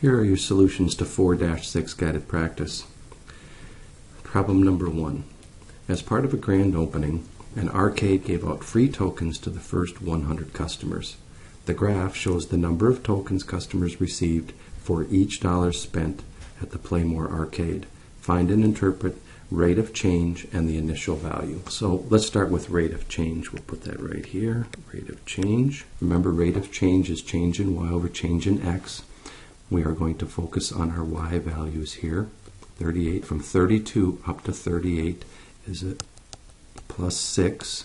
Here are your solutions to 4-6 guided practice. Problem number 1. As part of a grand opening, an arcade gave out free tokens to the first 100 customers. The graph shows the number of tokens customers received for each dollar spent at the Playmore arcade. Find and interpret rate of change and the initial value. So let's start with rate of change. We'll put that right here. Rate of change. Remember, rate of change is change in y over change in x. We are going to focus on our y values here. 38 from 32 up to 38 is a plus 6.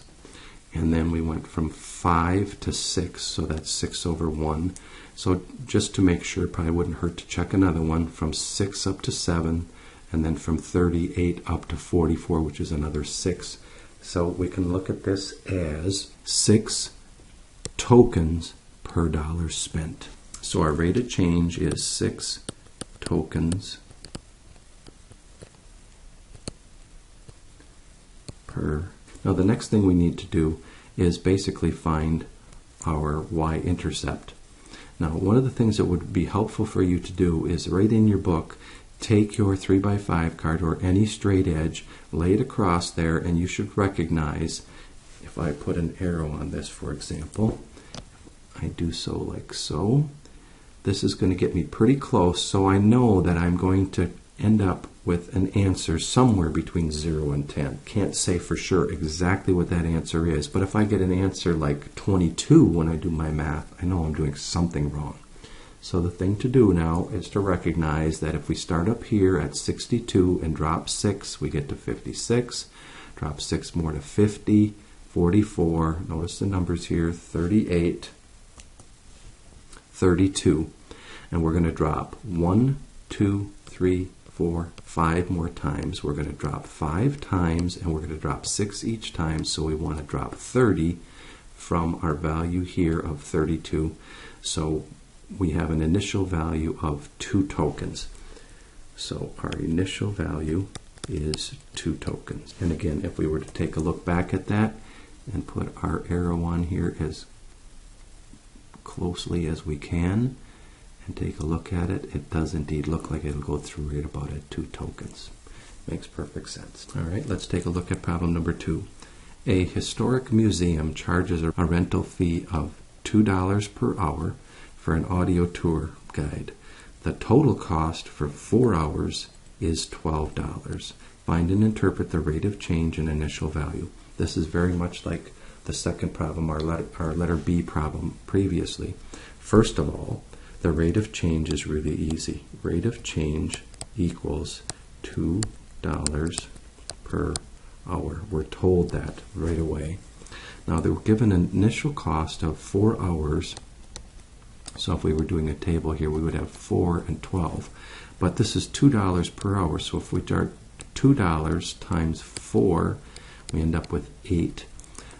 And then we went from 5 to 6, so that's 6 over 1. So just to make sure, it probably wouldn't hurt to check another one. From 6 up to 7, and then from 38 up to 44, which is another 6. So we can look at this as 6 tokens per dollar spent. So our rate of change is 6 tokens per. Now the next thing we need to do is basically find our y-intercept. Now one of the things that would be helpful for you to do is right in your book, take your 3x5 card or any straight edge, lay it across there, and you should recognize, if I put an arrow on this for example, I do so like so, this is going to get me pretty close, so I know that I'm going to end up with an answer somewhere between 0 and 10. Can't say for sure exactly what that answer is, but if I get an answer like 22 when I do my math, I know I'm doing something wrong. So the thing to do now is to recognize that if we start up here at 62 and drop 6, we get to 56. Drop 6 more to 50, 44, notice the numbers here, 38, 32. And we're going to drop 1, 2, 3, 4, 5 more times. We're going to drop 5 times, and we're going to drop 6 each time, so we want to drop 30 from our value here of 32. So we have an initial value of 2 tokens. So our initial value is 2 tokens. And again, if we were to take a look back at that and put our arrow on here as closely as we can and take a look at it, it does indeed look like it'll go through right about at 2 tokens. Makes perfect sense. All right, let's take a look at problem number 2. A historic museum charges a rental fee of $2 per hour for an audio tour guide. The total cost for 4 hours is $12. Find and interpret the rate of change and initial value. This is very much like the second problem, our letter B problem previously. First of all, the rate of change is really easy. Rate of change equals $2 per hour. We're told that right away. Now they were given an initial cost of 4 hours. So if we were doing a table here, we would have 4 and 12. But this is $2 per hour. So if we start $2 times 4, we end up with 8.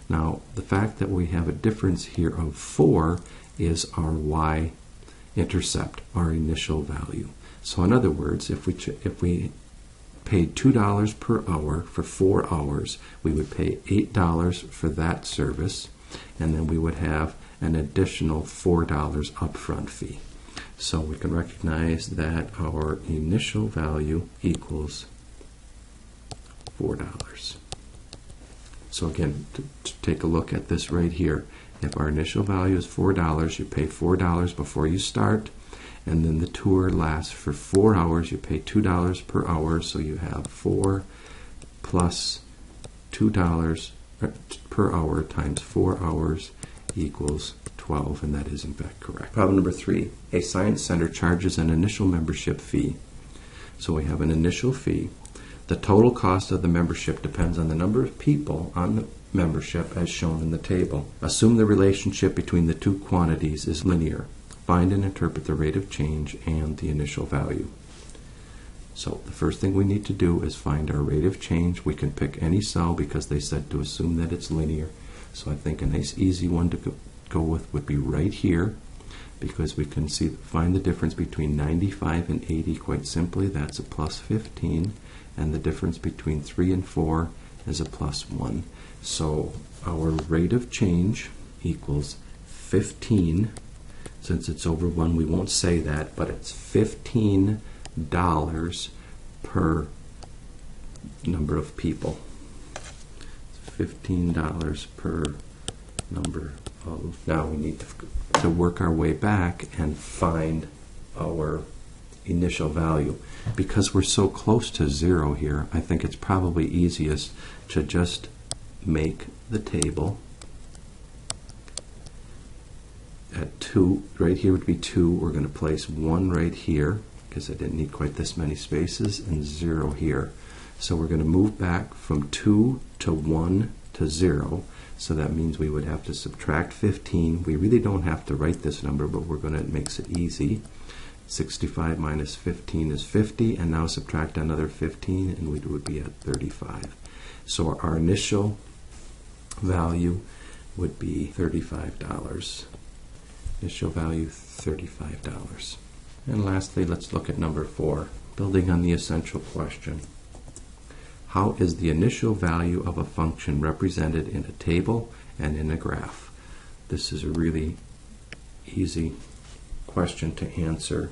Now, the fact that we have a difference here of 4 is our y-intercept, our initial value. So in other words, if we paid $2 per hour for 4 hours, we would pay $8 for that service, and then we would have an additional $4 upfront fee. So we can recognize that our initial value equals $4. So again, to take a look at this right here, if our initial value is $4, you pay $4 before you start, and then the tour lasts for 4 hours, you pay $2 per hour, so you have 4 plus $2 per hour times 4 hours equals 12, and that is in fact correct. Problem number 3. A science center charges an initial membership fee. So we have an initial fee. The total cost of the membership depends on the number of people on the membership as shown in the table. Assume the relationship between the two quantities is linear. Find and interpret the rate of change and the initial value. So the first thing we need to do is find our rate of change. We can pick any cell because they said to assume that it's linear. So I think a nice easy one to go with would be right here, because we can find the difference between 95 and 80 quite simply. That's a plus 15, and the difference between 3 and 4 is a plus 1. So our rate of change equals 15. Since it's over 1, we won't say that, but it's $15 per number of people. $15 per number of... Now we need to work our way back and find our initial value. Because we're so close to 0 here, I think it's probably easiest to just make the table at 2. Right here would be 2. We're going to place 1 right here because I didn't need quite this many spaces, and 0 here. So we're going to move back from 2 to 1 to 0. So that means we would have to subtract 15. We really don't have to write this number, but we're going to, it makes it easy. 65 minus 15 is 50, and now subtract another 15 and we would be at 35. So our initial value would be $35. Initial value $35. And lastly, let's look at number 4, building on the essential question. How is the initial value of a function represented in a table and in a graph? This is a really easy question to answer.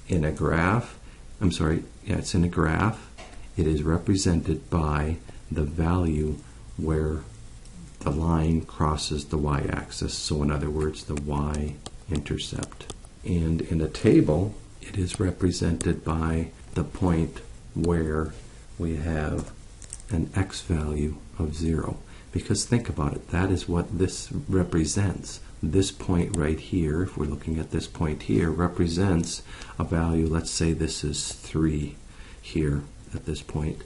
In a graph, it's in a graph. It is represented by the value where the line crosses the y-axis. So in other words, the y-intercept. And in a table, it is represented by the point where we have an x value of 0. Because think about it, that is what this represents. This point right here, if we're looking at this point here, represents a value. Let's say this is 3 here at this point.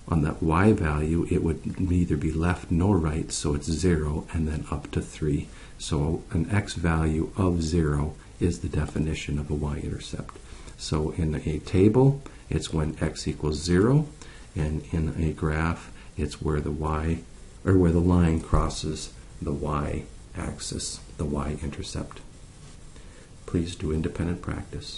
On that y value, it would neither be left nor right, so it's 0 and then up to 3. So an x value of 0 is the definition of a y-intercept. So in a table, it's when x equals 0, and in a graph, it's where the where the line crosses the y-axis, the y-intercept. Please do independent practice.